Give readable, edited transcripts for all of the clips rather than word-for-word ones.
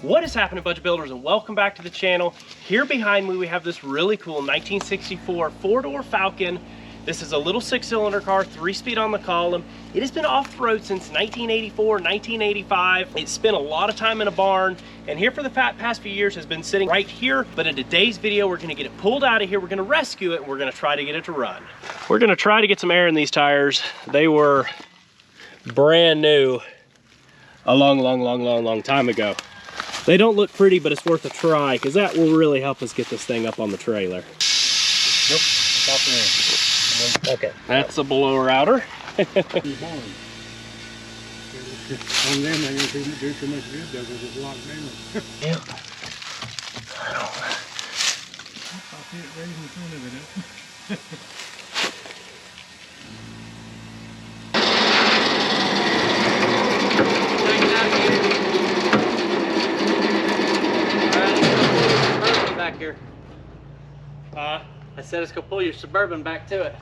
What is happening, Budget Builders, and welcome back to the channel. Here behind me we have this really cool 1964 four-door Falcon. This is a little 6-cylinder car, 3-speed on the column. It has been off the road since 1984, 1985. It spent a lot of time in a barn, and here for the past few years has been sitting right here. But in today's video, we're gonna get it pulled out of here, we're gonna rescue it, and we're gonna try to get it to run. We're gonna try to get some air in these tires. They were brand new a long time ago. They don't look pretty, but it's worth a try because that will really help us get this thing up on the trailer. Nope, it's off there. Okay. That's a blower outer. On them, they don't do too much good though because it's locked down. Yeah. I'll see it raising in front of it. Back here. I said it's gonna pull your Suburban back to it.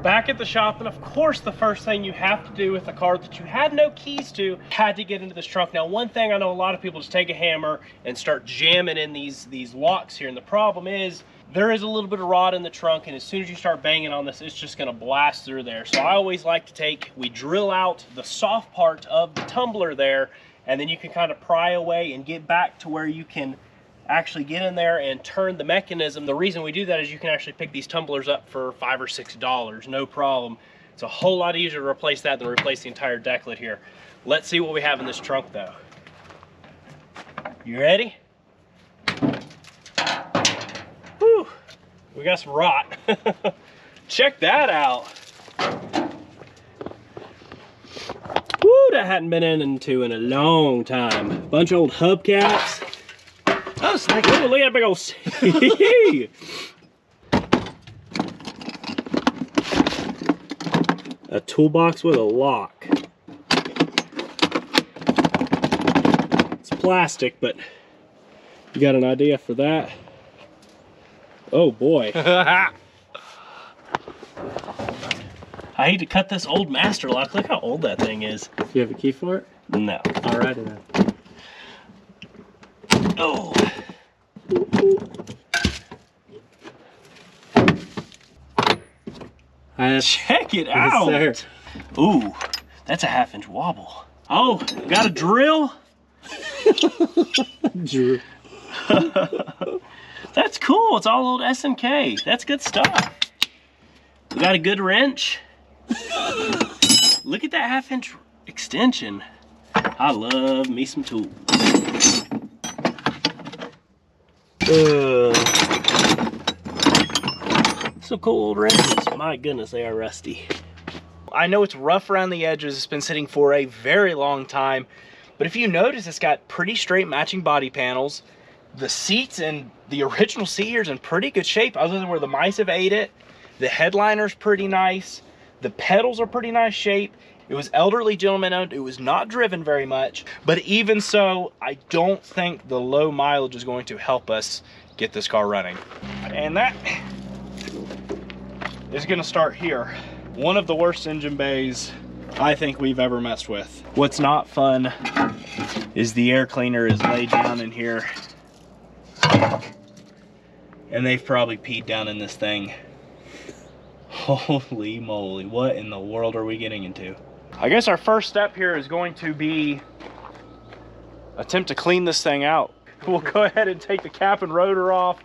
Back at the shop, and of course the first thing you have to do with a car that you had no keys to, had to get into this trunk. Now, one thing I know a lot of people just take a hammer and start jamming in these locks here, and the problem is there is a little bit of rod in the trunk, and as soon as you start banging on this, it's just gonna blast through there. So I always like to we drill out the soft part of the tumbler there, and then you can kind of pry away and get back to where you can actually get in there and turn the mechanism. The reason we do that is you can actually pick these tumblers up for $5 or $6, no problem. It's a whole lot easier to replace that than replace the entire decklet here. Let's see what we have in this trunk though. You ready? Whew, we got some rot. Check that out. Woo, that hadn't been into in a long time. Bunch of old hubcaps. Oh, snake. Oh, look at that big old C. A toolbox with a lock. It's plastic, but you got an idea for that? Oh boy. I hate to cut this old master lock. Look how old that thing is. Do you have a key for it? No. Alrighty then. Oh. Check it out. Yes, Ooh, that's a 1/2-inch wobble. Oh, got a drill? Drew. That's cool. It's all old S&K. That's good stuff. We got a good wrench. Look at that 1/2-inch extension. I love me some tools. Some cool old wrenches. My goodness, they are rusty. I know it's rough around the edges. It's been sitting for a very long time, but if you notice, it's got pretty straight matching body panels. The seats and the original seat here is in pretty good shape, other than where the mice have ate it. The headliner's pretty nice. The pedals are pretty nice shape. It was elderly gentleman owned. It was not driven very much, but even so, I don't think the low mileage is going to help us get this car running. And that is gonna start here. One of the worst engine bays I think we've ever messed with. What's not fun is the air cleaner is laid down in here, and they've probably peed down in this thing. Holy moly, what in the world are we getting into? I guess our first step here is going to be attempt to clean this thing out. We'll go ahead and take the cap and rotor off,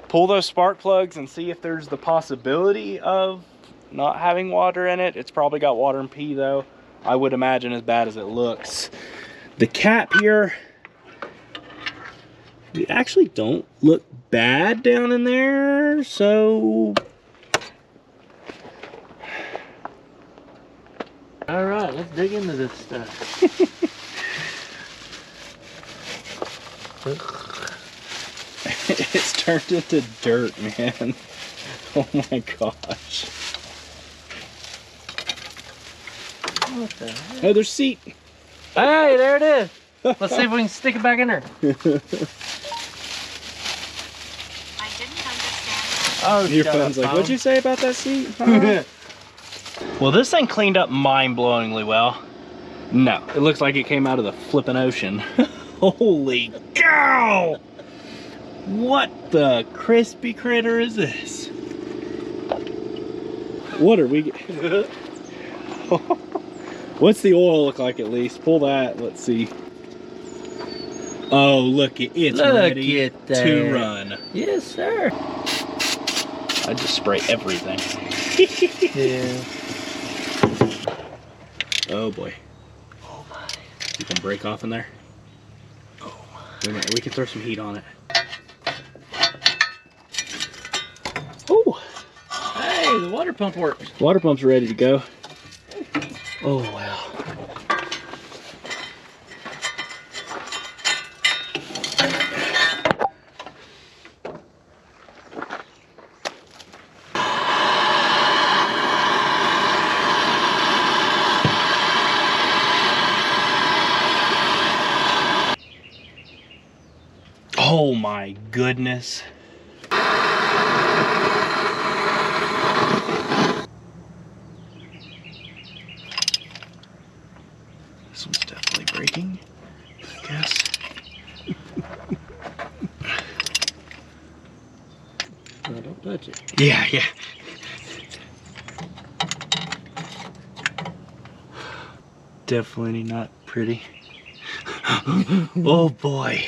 pull those spark plugs, and see if there's the possibility of not having water in it. It's probably got water and pee though. I would imagine, as bad as it looks. The cap here, we actually don't look bad down in there, so All right, let's dig into this stuff. It's turned into dirt, man. Oh my gosh. What the heck? Oh, there's a seat. Hey, there it is. Let's see if we can stick it back in there. I didn't understand. Oh, Your shut phone's up, like, phone. what'd you say about that seat? Huh? Well, this thing cleaned up mind-blowingly well. No, it looks like it came out of the flippin' ocean. Holy cow! What the crispy critter is this? What are we? What's the oil look like at least? Pull that. Let's see. Oh, look! It's Look ready at that. to run. Yes, sir. I just spray everything. Yeah. Oh boy. Oh my. You can break off in there. Oh my. Wait a minute. We can throw some heat on it. Oh. Hey, the water pump works. Water pump's ready to go. Oh wow. Oh my goodness. This one's definitely breaking, I guess. No, don't touch it. Yeah. Definitely not pretty. Oh boy.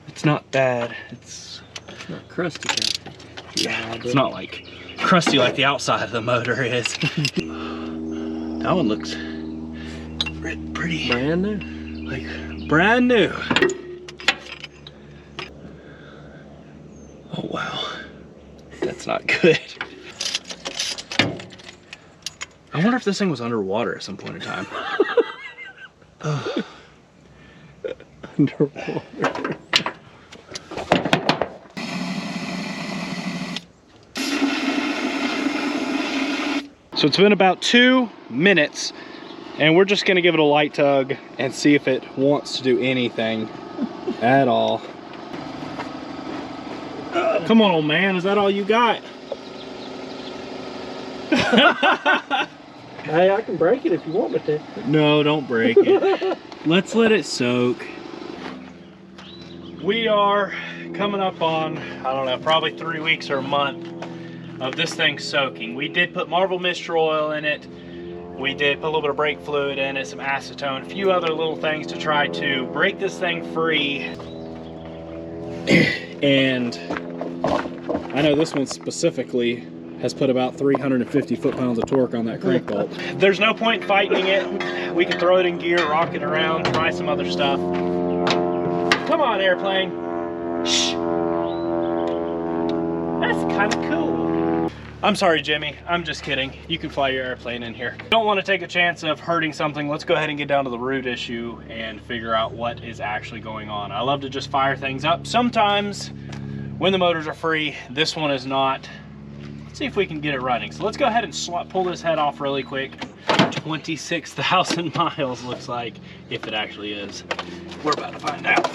It's not bad. It's Not crusty. yeah. It's not like crusty like the outside of the motor is. That one looks pretty, Brand new. like brand new. Oh wow, that's not good. I wonder if this thing was underwater at some point in time. Underwater. So it's been about 2 minutes and we're just gonna give it a light tug and see if it wants to do anything at all. Come on, old man, is that all you got? Hey, I can break it if you want me to. No, don't break it. Let's let it soak. We are coming up on, I don't know, probably 3 weeks or a month of this thing soaking. We did put Marvel Mixture Oil in it. We did put a little bit of brake fluid in it, some acetone, a few other little things to try to break this thing free. And I know this one specifically has put about 350 foot-pounds of torque on that crank bolt. There's no point in fighting it. We can throw it in gear, rock it around, try some other stuff. Come on, airplane. Shh. That's kind of cool. I'm sorry, Jimmy. I'm just kidding. You can fly your airplane in here. Don't want to take a chance of hurting something. Let's go ahead and get down to the root issue and figure out what is actually going on. I love to just fire things up. Sometimes when the motors are free, this one is not. Let's see if we can get it running. So let's go ahead and pull this head off really quick. 26,000 miles looks like, if it actually is. We're about to find out.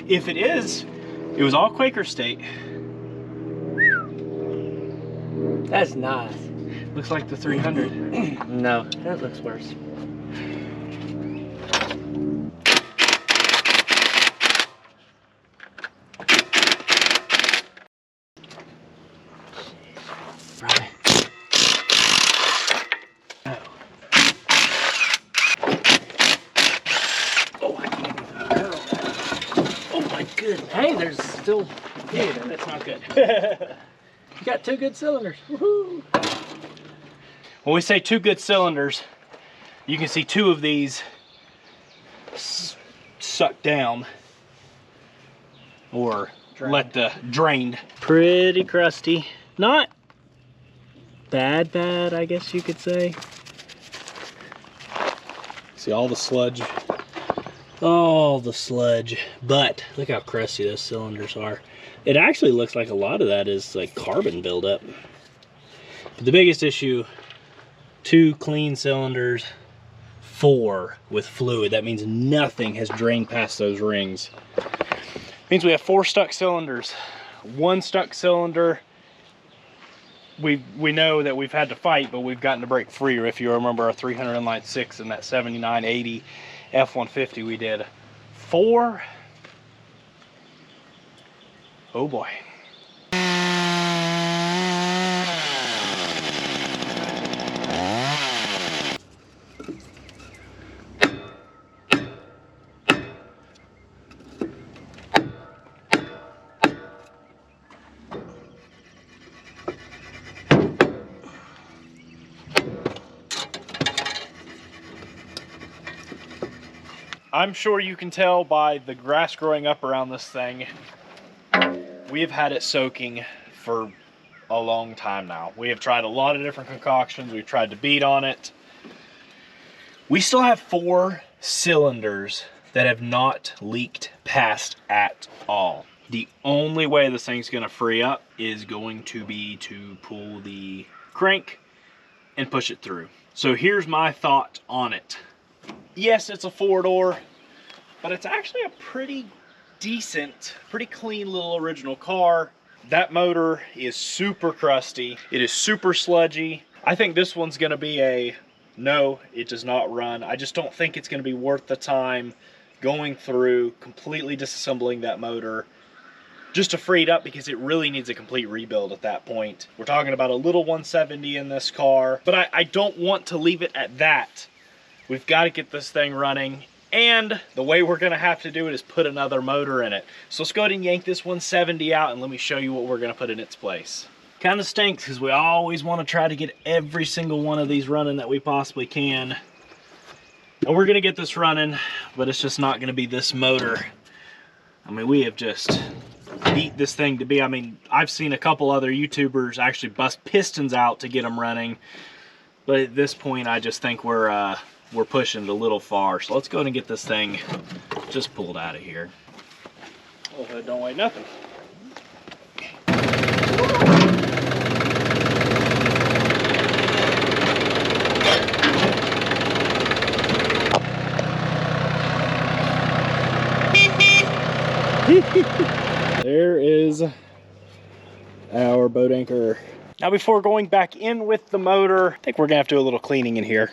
If it is, it was all Quaker State. That's nice. Looks like the 300. No, that looks worse. Right. Oh, I can't even barrel that. Oh my goodness. Hey, there's still. Yeah, that's not good. You got 2 good cylinders. Woohoo! When we say 2 good cylinders, you can see 2 of these suck down or let the drained. Pretty crusty. Not bad, I guess you could say. See all the sludge. All the sludge. But look how crusty those cylinders are. It actually looks like a lot of that is like carbon buildup. But the biggest issue, 2 clean cylinders, 4 with fluid. That means nothing has drained past those rings. Means we have 4 stuck cylinders. 1 stuck cylinder, we know that we've had to fight, but we've gotten to break free. Or if you remember our 300 inline 6 and that 7980 F-150 we did. 4, oh boy. I'm sure you can tell by the grass growing up around this thing, we have had it soaking for a long time now. We have tried a lot of different concoctions. We've tried to beat on it. We still have 4 cylinders that have not leaked past at all. The only way this thing's gonna free up is going to be to pull the crank and push it through. So here's my thought on it. Yes, it's a 4-door, but it's actually a pretty decent, pretty clean little original car. That motor is super crusty. It is super sludgy. I think this one's gonna be a no, it does not run. I just don't think it's gonna be worth the time going through, completely disassembling that motor just to free it up, because it really needs a complete rebuild at that point. We're talking about a little 170 in this car, but I don't want to leave it at that. We've got to get this thing running, and the way we're gonna have to do it is put another motor in it. So let's go ahead and yank this 170 out and let me show you what we're gonna put in its place. Kind of stinks because we always want to try to get every single one of these running that we possibly can. And we're gonna get this running, but it's just not gonna be this motor. I mean, we have just beat this thing to be, I mean, I've seen a couple other YouTubers actually bust pistons out to get them running. But at this point, I just think we're pushing it a little far. So let's go ahead and get this thing just pulled out of here. Oh, it don't weigh nothing. There is our boat anchor. Now, before going back in with the motor, I think we're gonna have to do a little cleaning in here.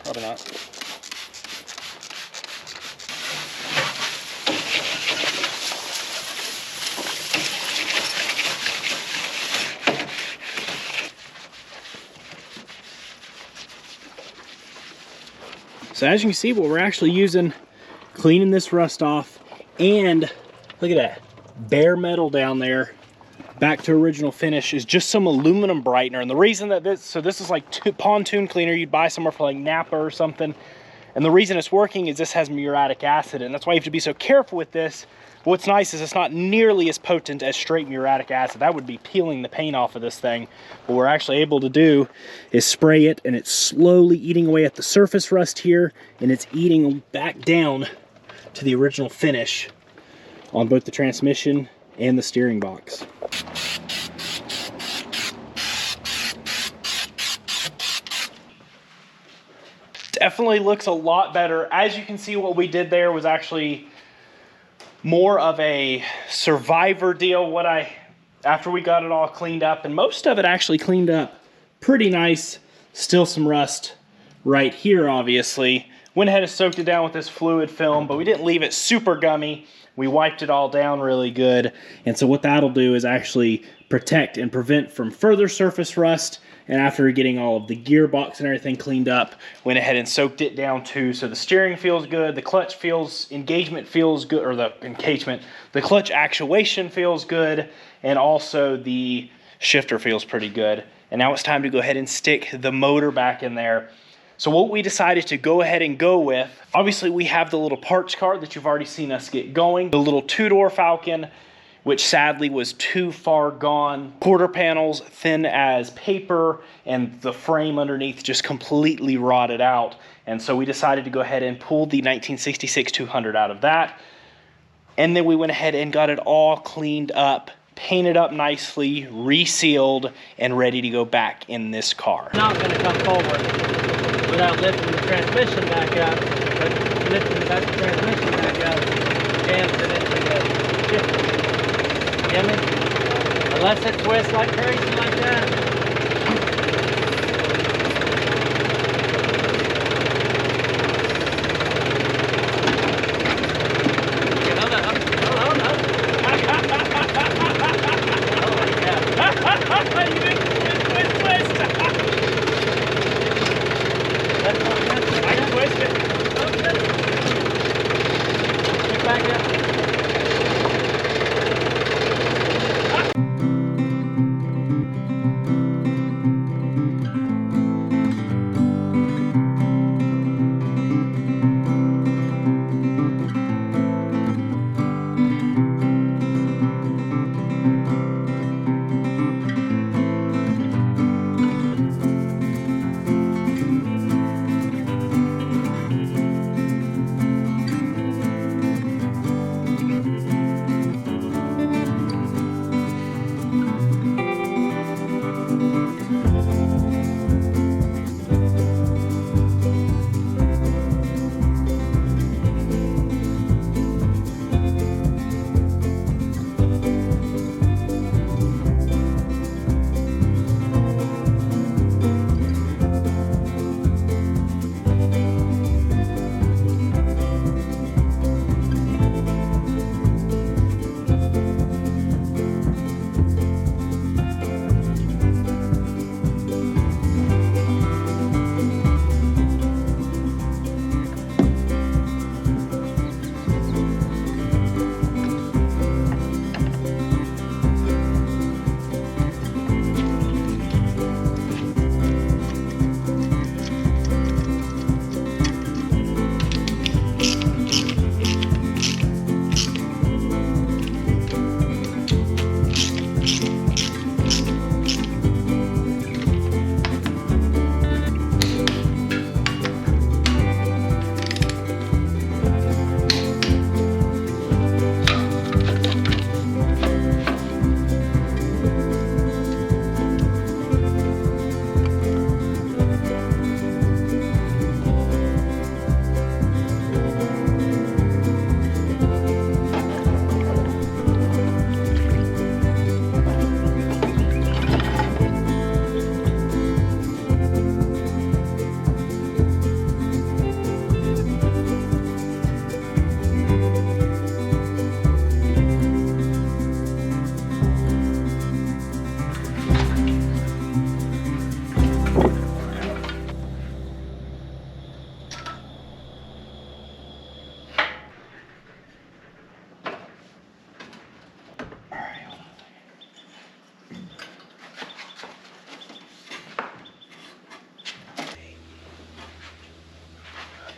Probably not. So as you can see, what we're actually using, cleaning this rust off, and look at that, bare metal down there, back to original finish, is just some aluminum brightener. And the reason that this is like pontoon cleaner you'd buy somewhere for like Napa or something. And the reason it's working is this has muriatic acid, and that's why you have to be so careful with this. But what's nice is it's not nearly as potent as straight muriatic acid. That would be peeling the paint off of this thing. What we're actually able to do is spray it, and it's slowly eating away at the surface rust here, and it's eating back down to the original finish on both the transmission and the steering box. Definitely looks a lot better. As you can see, what we did there was actually more of a survivor deal. After we got it all cleaned up, and most of it actually cleaned up pretty nice. Still some rust right here, obviously. Went ahead and soaked it down with this fluid film, but we didn't leave it super gummy. We wiped it all down really good. And so what that'll do is actually protect and prevent from further surface rust. And after getting all of the gearbox and everything cleaned up, went ahead and soaked it down too. So the steering feels good, the clutch engagement feels good, or the clutch actuation feels good, and also the shifter feels pretty good. And now it's time to go ahead and stick the motor back in there. So what we decided to go ahead and go with, obviously we have the little parts cart that you've already seen us get going, the little 2-door Falcon, which sadly was too far gone. Quarter panels thin as paper, and the frame underneath just completely rotted out. And so we decided to go ahead and pull the 1966 200 out of that. And then we went ahead and got it all cleaned up, painted up nicely, resealed, and ready to go back in this car. Not gonna come forward without lifting the transmission back up, but lifting the transmission back up, jams it into the shifter. Get me? Unless it twists like crazy like that.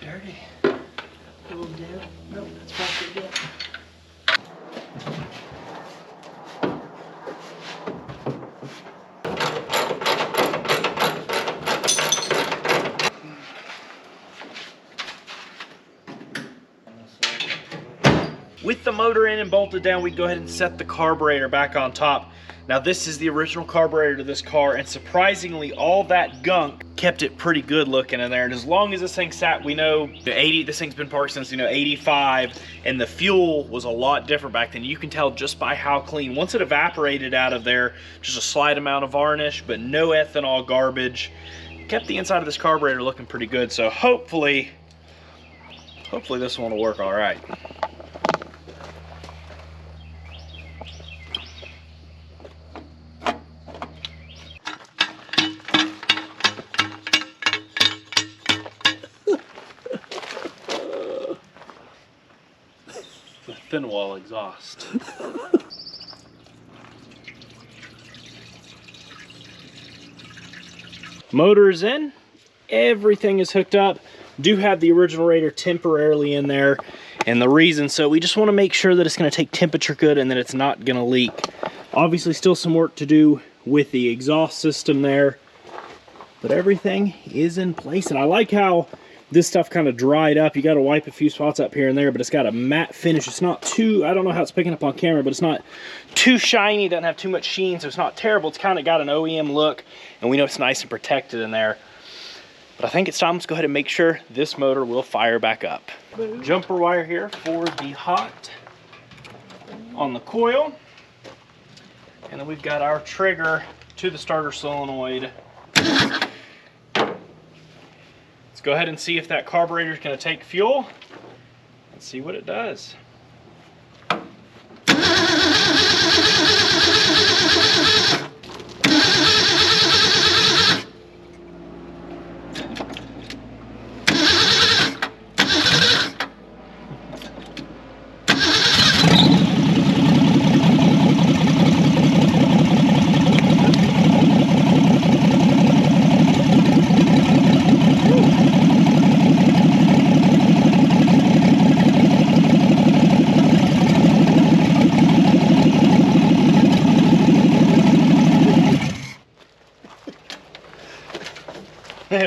Dirty. Little dip. Nope, that's probably good. With the motor in and bolted down, we go ahead and set the carburetor back on top. Now this is the original carburetor to this car, and surprisingly all that gunk kept it pretty good looking in there. And as long as this thing sat, we know this thing's been parked since 85, and the fuel was a lot different back then. You can tell just by how clean. Once it evaporated out of there, just a slight amount of varnish, but no ethanol garbage. Kept the inside of this carburetor looking pretty good. So hopefully this one will work all right. The thin wall exhaust. Motor is in, everything is hooked up. Do have the original radiator temporarily in there, and the reason, so we just want to make sure that it's going to take temperature good and that it's not going to leak. Obviously still some work to do with the exhaust system there, but everything is in place. And I like how This stuff kind of dried up. You got to wipe a few spots up here and there, but it's got a matte finish. It's not too, I don't know how it's picking up on camera, but it's not too shiny, doesn't have too much sheen, so it's not terrible. It's kind of got an OEM look, and we know it's nice and protected in there. But I think it's time to go ahead and make sure this motor will fire back up. Jumper wire here for the hot on the coil. And then we've got our trigger to the starter solenoid. Let's go ahead and see if that carburetor is going to take fuel. Let's see what it does.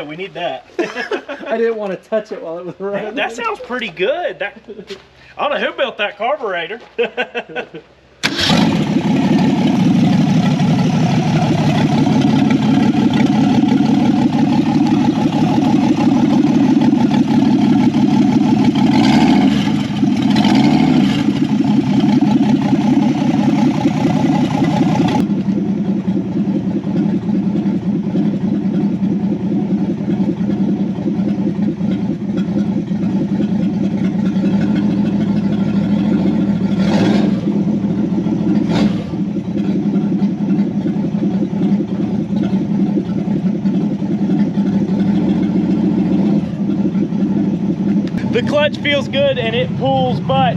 We need that. I didn't want to touch it while it was running. That sounds pretty good. I don't know who built that carburetor. The clutch feels good and it pulls, but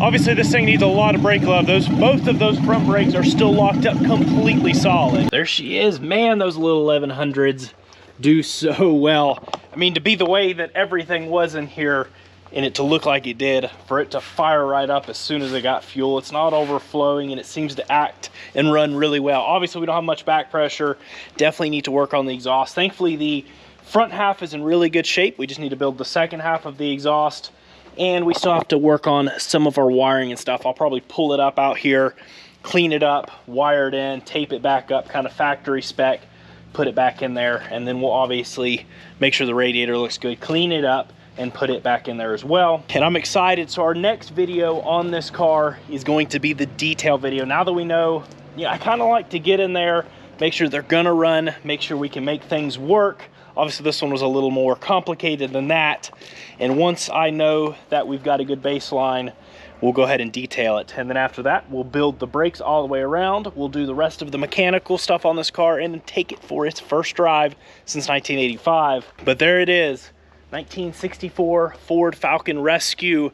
obviously this thing needs a lot of brake love. Both of those front brakes are still locked up completely solid. There she is. Man, those little 1100s do so well. I mean, to be the way that everything was in here and it to look like it did, for it to fire right up as soon as it got fuel, it's not overflowing and it seems to act and run really well. Obviously we don't have much back pressure. Definitely need to work on the exhaust. Thankfully the front half is in really good shape. We just need to build the second half of the exhaust, and we still have to work on some of our wiring and stuff. I'll probably pull it up out here, clean it up, wire it in, tape it back up, kind of factory spec, put it back in there, and then we'll obviously make sure the radiator looks good, clean it up, and put it back in there as well. And I'm excited. So our next video on this car is going to be the detail video. Now that we know, I kind of like to get in there, make sure they're gonna run, make sure we can make things work. Obviously this one was a little more complicated than that. And once I know that we've got a good baseline, we'll go ahead and detail it. And then after that, we'll build the brakes all the way around. We'll do the rest of the mechanical stuff on this car and take it for its first drive since 1985. But there it is, 1964 Ford Falcon Rescue,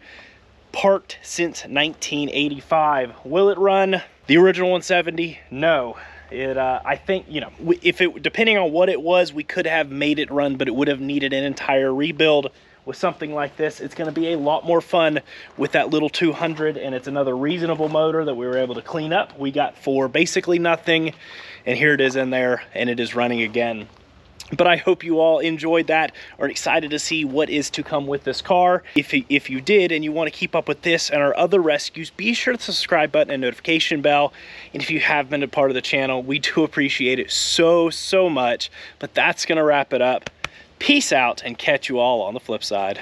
parked since 1985. Will it run the original 170? No. I think, if it, depending on what it was, we could have made it run, but it would have needed an entire rebuild. With something like this, it's going to be a lot more fun with that little 200, and it's another reasonable motor that we were able to clean up. We got for basically nothing, and here it is in there, and it is running again. But I hope you all enjoyed that, are excited to see what is to come with this car. If you did and you want to keep up with this and our other rescues, be sure to subscribe button and notification bell. And if you have been a part of the channel, we do appreciate it so much. But that's going to wrap it up. Peace out and catch you all on the flip side.